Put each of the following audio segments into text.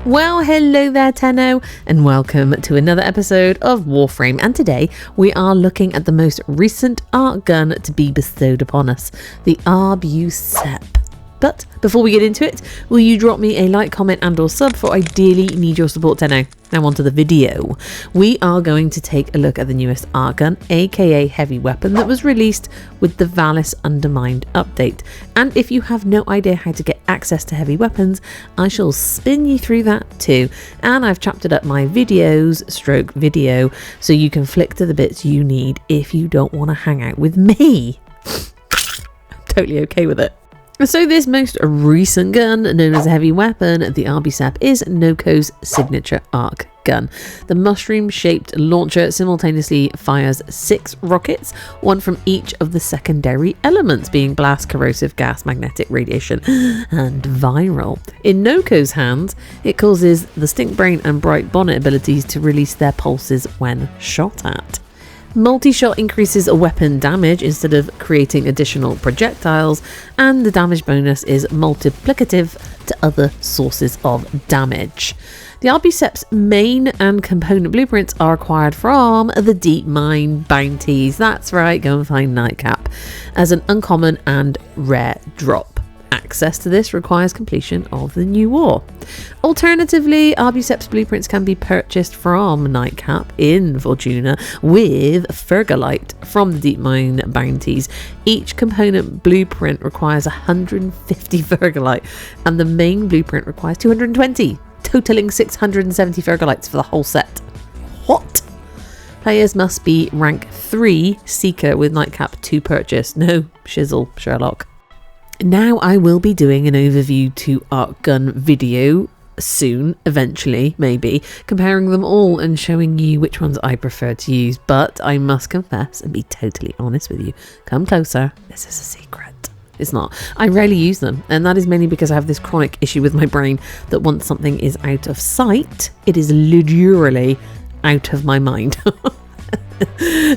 Well, hello there, Tenno, and welcome to another episode of Warframe. And today we are looking at the most recent Archgun to be bestowed upon us, the Arbucep. But before we get into it, will you drop me a like, comment and or sub, for I dearly need your support, Tenno. Now onto the video. We are going to take a look at the newest Archgun, aka heavy weapon, that was released with the Valis Undermined update. And if you have no idea how to get access to heavy weapons, I shall spin you through that too. And I've chaptered up my video, so you can flick to the bits you need if you don't want to hang out with me. I'm totally okay with it. So this most recent gun, known as a heavy weapon, the Arbucep, is Noco's signature arc gun. The mushroom-shaped launcher simultaneously fires 6 rockets, one from each of the secondary elements, being blast, corrosive, gas, magnetic, radiation, and viral. In Noco's hands, it causes the stink brain and bright bonnet abilities to release their pulses when shot at. Multi-shot increases weapon damage instead of creating additional projectiles, and the damage bonus is multiplicative to other sources of damage. The Arbucep's main and component blueprints are acquired from the Deep Mine bounties. That's right, go and find Nightcap as an uncommon and rare drop. Access to this requires completion of the new war. Alternatively, Arbucep's blueprints can be purchased from Nightcap in Fortuna with Fergalite from the Deep Mine bounties. Each component blueprint requires 150 Fergalite, and the main blueprint requires 220, totaling 670 Fergalites for the whole set. What? Players must be rank 3 Seeker with Nightcap to purchase. No shizzle, Sherlock. Now I will be doing an overview to Archgun video soon, eventually, maybe, comparing them all and showing you which ones I prefer to use. But I must confess and be totally honest with you. Come closer. This is a secret. It's not. I rarely use them, and that is mainly because I have this chronic issue with my brain that once something is out of sight, it is literally out of my mind.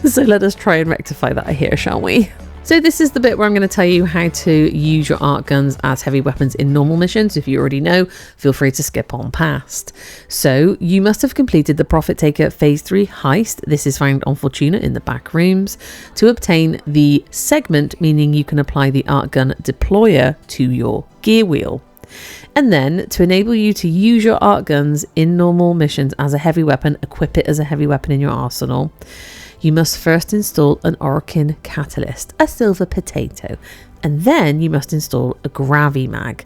So let us try and rectify that here, shall we? So this is the bit where I'm going to tell you how to use your Archguns as heavy weapons in normal missions. If you already know, feel free to skip on past. So you must have completed the Profit Taker Phase 3 heist. This is found on Fortuna in the back rooms. To obtain the segment, meaning you can apply the Archgun deployer to your gear wheel. And then to enable you to use your Archguns in normal missions as a heavy weapon, equip it as a heavy weapon in your arsenal. You must first install an Archwing catalyst, a silver potato, and then you must install a Gravimag.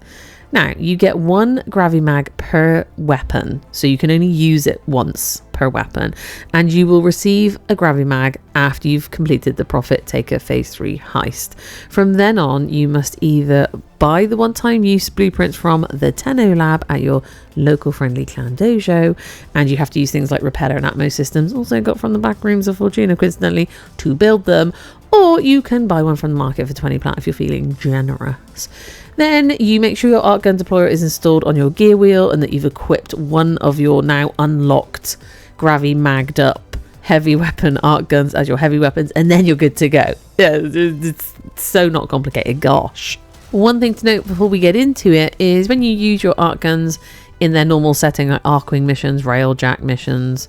Now, you get 1 Gravimag per weapon, so you can only use it once per weapon, and you will receive a Gravimag after you've completed the Profit Taker Phase 3 heist. From then on, you must either buy the one-time use blueprints from the Tenno lab at your local friendly clan dojo, and you have to use things like repeller and Atmo systems, also got from the back rooms of Fortuna coincidentally, to build them, or you can buy one from the market for 20 plat if you're feeling generous. Then you make sure your Archgun deployer is installed on your gear wheel and that you've equipped one of your now unlocked Gravimagged up heavy weapon Archguns as your heavy weapons, and then you're good to go. Yeah, it's so not complicated, gosh. One thing to note before we get into it is when you use your Archguns in their normal setting, like Archwing missions, Railjack missions,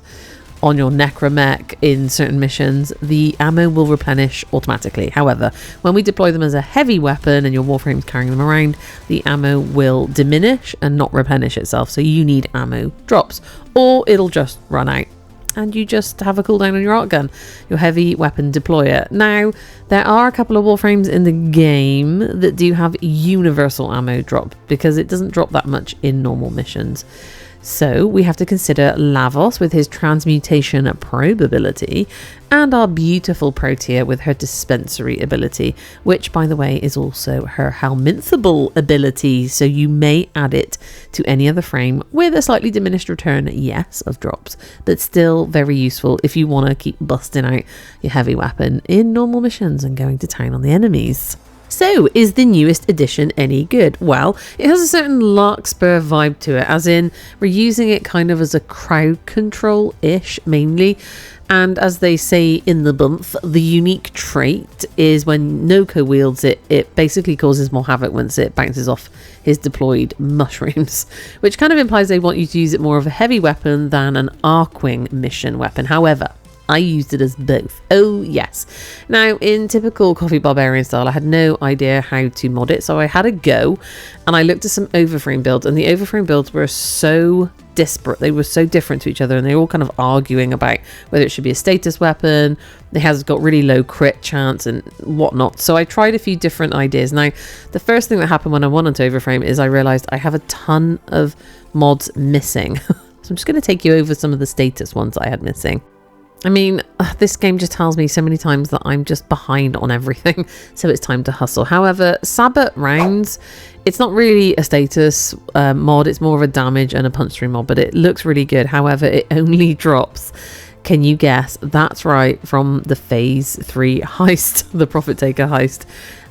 on your Necromech in certain missions, the ammo will replenish automatically. However, when we deploy them as a heavy weapon and your Warframe's carrying them around, the ammo will diminish and not replenish itself. So you need ammo drops, or it'll just run out. And you just have a cooldown on your Archgun, your heavy weapon deployer. Now, there are a couple of Warframes in the game that do have universal ammo drop, because it doesn't drop that much in normal missions. So we have to consider Lavos with his transmutation probe ability, and our beautiful Protea with her dispensary ability, which by the way is also her Helminthable ability, so you may add it to any other frame with a slightly diminished return, yes, of drops, but still very useful if you want to keep busting out your heavy weapon in normal missions and going to town on the enemies. So, is the newest edition any good? Well, it has a certain Larkspur vibe to it, as in we're using it kind of as a crowd control-ish mainly, And as they say in the bump, the unique trait is when Noko wields it, it basically causes more havoc once it bounces off his deployed mushrooms, which kind of implies they want you to use it more of a heavy weapon than an Archwing mission weapon. However, I used it as both. Oh yes. Now, in typical Coffee Barbarian style, I had no idea how to mod it, so I had a go and I looked at some Overframe builds, and the Overframe builds were so disparate. They were so different to each other, and they were all kind of arguing about whether it should be a status weapon. It has got really low crit chance and whatnot. So I tried a few different ideas. Now, the first thing that happened when I went onto Overframe is I realized I have a ton of mods missing. So I'm just going to take you over some of the status ones I had missing. I mean, this game just tells me so many times that I'm just behind on everything, so it's time to hustle. However, Sabbat rounds, it's not really a status mod, it's more of a damage and a punch through mod, but it looks really good. However, it only drops, can you guess? That's right, from the Phase 3 heist, the Profit Taker heist,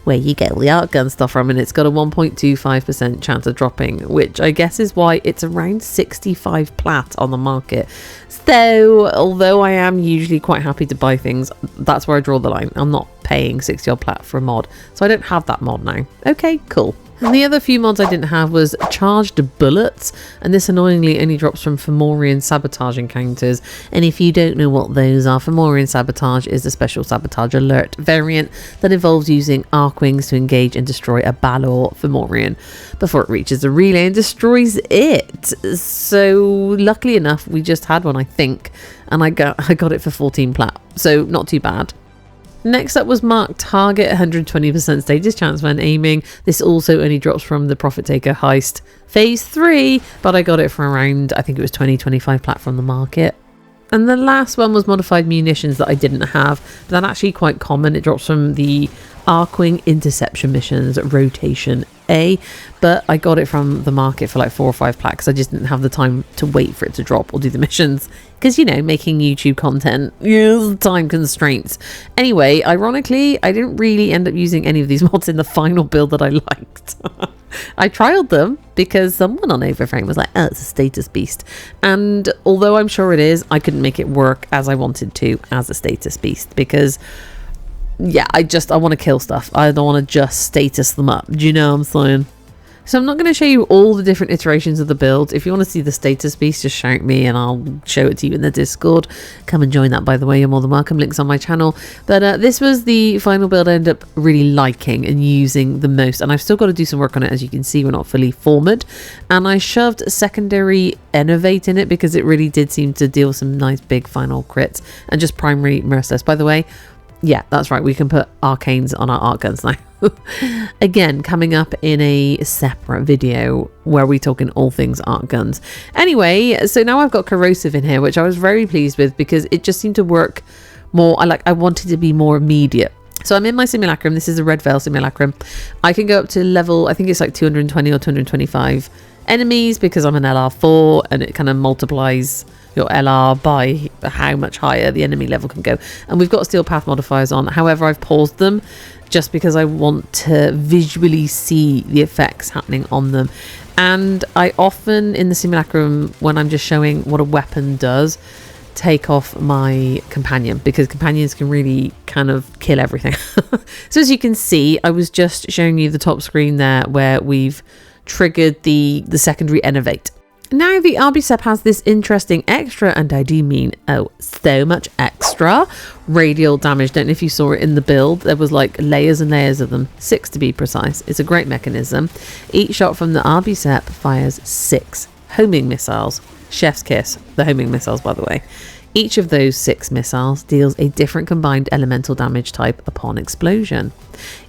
where you get the Archgun stuff from, and it's got a 1.25% chance of dropping, which I guess is why it's around 65 plat on the market. So although I am usually quite happy to buy things, that's where I draw the line. I'm not paying 60 odd plat for a mod, so I don't have that mod now. Okay, cool. And the other few mods I didn't have was Charged Bullets, and this annoyingly only drops from Fomorian Sabotage encounters. And if you don't know what those are, Fomorian Sabotage is a special Sabotage Alert variant that involves using Archwings to engage and destroy a Balor Fomorian before it reaches a relay and destroys it. So luckily enough, we just had one, I think, and I got it for 14 plat, so not too bad. Next up was Mark Target, 120% status chance when aiming. This also only drops from the Profit Taker heist Phase 3, but I got it for around, I think it was 20-25 plat from the market. And the last one was Modified Munitions that I didn't have, but that's actually quite common. It drops from the Archwing Interception Missions Rotation A, but I got it from the market for like 4 or 5 plat because I just didn't have the time to wait for it to drop or do the missions, because you know, making YouTube content, time constraints. Anyway, ironically, I didn't really end up using any of these mods in the final build that I liked. I trialed them because someone on Overframe was like, oh, it's a status beast, and although I'm sure it is, I couldn't make it work as I wanted to as a status beast, because yeah, I want to kill stuff. I don't want to just status them up. Do you know what I'm saying? So I'm not going to show you all the different iterations of the build. If you want to see the status beast, just shout me and I'll show it to you in the Discord. Come and join that, by the way. You're more than welcome. Links on my channel. But this was the final build I ended up really liking and using the most. And I've still got to do some work on it. As you can see, we're not fully formed. And I shoved secondary Innovate in it because it really did seem to deal some nice big final crits. And just primary Merciless. By the way, yeah, that's right. We can put arcanes on our Archguns now. Again, coming up in a separate video where we're talking all things Archguns. Anyway, so now I've got Corrosive in here, which I was very pleased with because it just seemed to work more. I wanted to be more immediate. So I'm in my Simulacrum. This is a Red Veil Simulacrum. I can go up to level, I think it's like 220 or 225 enemies because I'm an LR4, and it kind of multiplies your LR by how much higher the enemy level can go. And we've got steel path modifiers on. However, I've paused them just because I want to visually see the effects happening on them. And I often in the Simulacrum, when I'm just showing what a weapon does, take off my companion, because companions can really kind of kill everything. So as you can see, I was just showing you the top screen there where we've triggered the secondary Innovate. Now the Arbucep has this interesting extra, and I do mean so much extra, radial damage. Don't know if you saw it in the build. There was like layers and layers of them, 6 to be precise. It's a great mechanism. Each shot from the Arbucep fires 6 homing missiles. Chef's kiss, the homing missiles, by the way. Each of those 6 missiles deals a different combined elemental damage type upon explosion.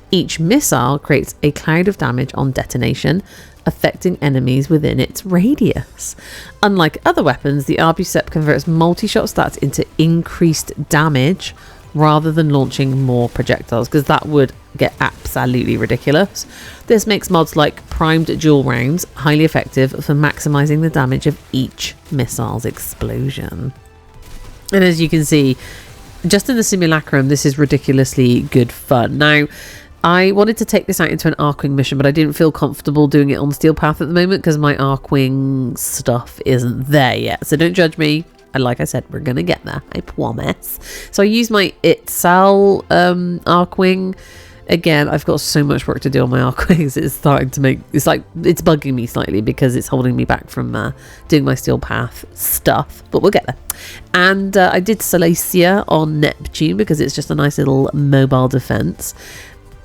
Each missile creates a cloud of damage on detonation, affecting enemies within its radius. Unlike other weapons, the Arbucep converts multi-shot stats into increased damage rather than launching more projectiles, because that would get absolutely ridiculous. This makes mods like primed dual rounds highly effective for maximizing the damage of each missile's explosion. And as you can see, just in the Simulacrum, this is ridiculously good fun. Now, I wanted to take this out into an Archwing mission, but I didn't feel comfortable doing it on Steel Path at the moment because my Archwing stuff isn't there yet. So don't judge me. And like I said, we're going to get there, I promise. So I use my Itzel Archwing. Again, I've got so much work to do on my Archwings. It's starting to make, it's bugging me slightly because it's holding me back from doing my Steel Path stuff, but we'll get there. And I did Silesia on Neptune because it's just a nice little mobile defense.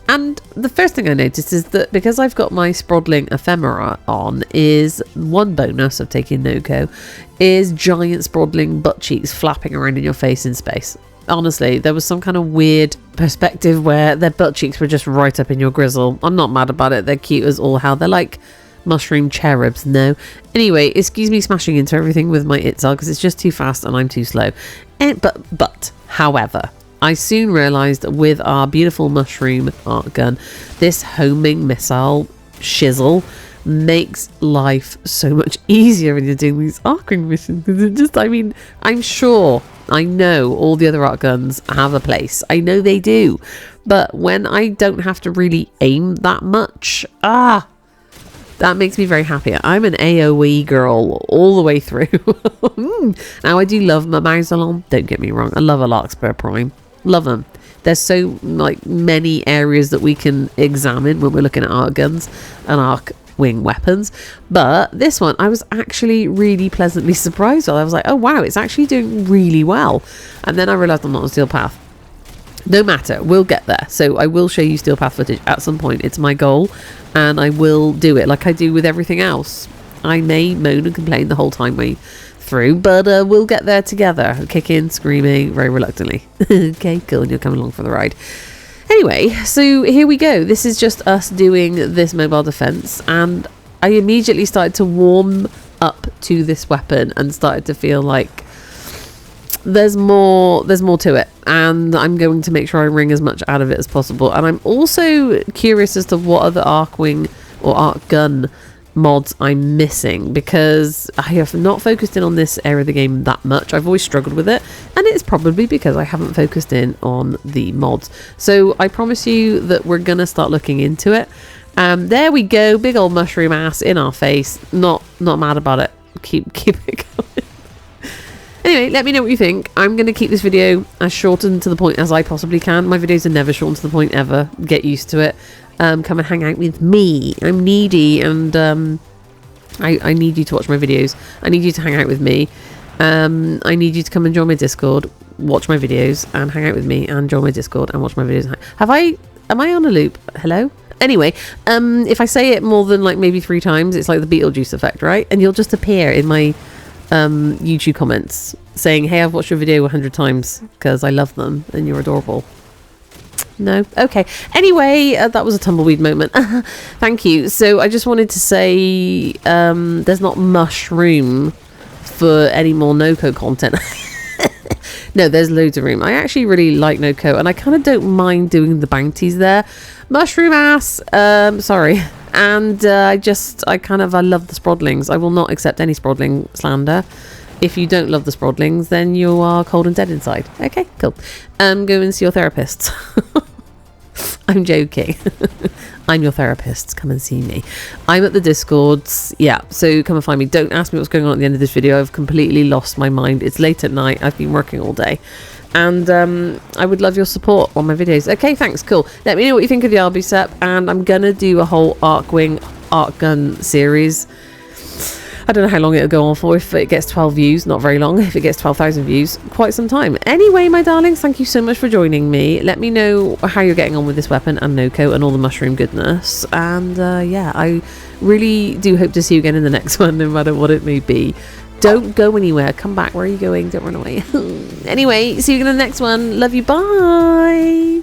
And the first thing I noticed is that because I've got my Sprodling Ephemera on, is one bonus of taking Noko is giant Sprodling butt cheeks flapping around in your face in space. Honestly, there was some kind of weird perspective where their butt cheeks were just right up in your grizzle. I'm not mad about it. They're cute as all hell. They're like mushroom cherubs. No. Anyway, excuse me smashing into everything with my Itzel because it's just too fast and I'm too slow. But, however, I soon realised with our beautiful mushroom Archgun, this homing missile shizzle makes life so much easier when you're doing these Archwing missions. Because it just, I mean, I'm sure, I know all the other Archguns have a place. I know they do. But when I don't have to really aim that much, that makes me very happy. I'm an AoE girl all the way through. Now, I do love my Mausolon. Don't get me wrong. I love a Larkspur Prime. Love them. There's so many areas that we can examine when we're looking at Archguns and Archwing weapons. But this one, I was actually really pleasantly surprised with. I was like, oh wow, it's actually doing really well. And then I realised I'm not on Steel Path. No matter, we'll get there. So I will show you Steel Path footage at some point. It's my goal, and I will do it like I do with everything else. I may moan and complain the whole time way through, but we'll get there together, kicking, screaming, very reluctantly. Okay, cool, and you're coming along for the ride. Anyway, so here we go. This is just us doing this mobile defense, and I immediately started to warm up to this weapon and started to feel like there's more to it, and I'm going to make sure I wring as much out of it as possible. And I'm also curious as to what other Archwing or Archgun mods I'm missing, because I have not focused in on this area of the game that much. I've always struggled with it, and it's probably because I haven't focused in on the mods. So I promise you that we're gonna start looking into it. There we go, big old mushroom ass in our face. Not mad about it. Keep it going. Anyway, let me know what you think. I'm going to keep this video as shortened to the point as I possibly can. My videos are never shortened to the point ever. Get used to it. Come and hang out with me. I'm needy, and I need you to watch my videos. I need you to hang out with me. I need you to come and join my Discord, watch my videos, and hang out with me, and join my Discord and watch my videos. Am I on a loop? Hello? Anyway, if I say it more than maybe 3 times, it's like the Beetlejuice effect, right? And you'll just appear in my YouTube comments saying, hey, I've watched your video 100 times because I love them and you're adorable. No? Okay. Anyway, that was a tumbleweed moment. Thank you. So I just wanted to say there's not much room for any more Noko content. No, there's loads of room. I actually really like Noko, and I kind of don't mind doing the bounties there. Mushroom ass. Sorry. And I love the Sprodlings. I will not accept any Sprodling slander. If you don't love the Sprodlings, then you are cold and dead inside. Okay, cool. Go and see your therapist. I'm joking. I'm your therapist. Come and see me. I'm at the Discords. Yeah, so come and find me. Don't ask me what's going on at the end of this video. I've completely lost my mind. It's late at night. I've been working all day. And I would love your support on my videos. Okay, thanks. Cool. Let me know what you think of the Arbucep. And I'm going to do a whole Archwing Archgun series. I don't know how long it'll go on for. If it gets 12 views, not very long. If it gets 12,000 views, quite some time. Anyway, my darlings, thank you so much for joining me. Let me know how you're getting on with this weapon and Noko and all the mushroom goodness. And yeah, I really do hope to see you again in the next one, no matter what it may be. Don't go anywhere. Come back. Where are you going? Don't run away. Anyway, see you in the next one. Love you. Bye.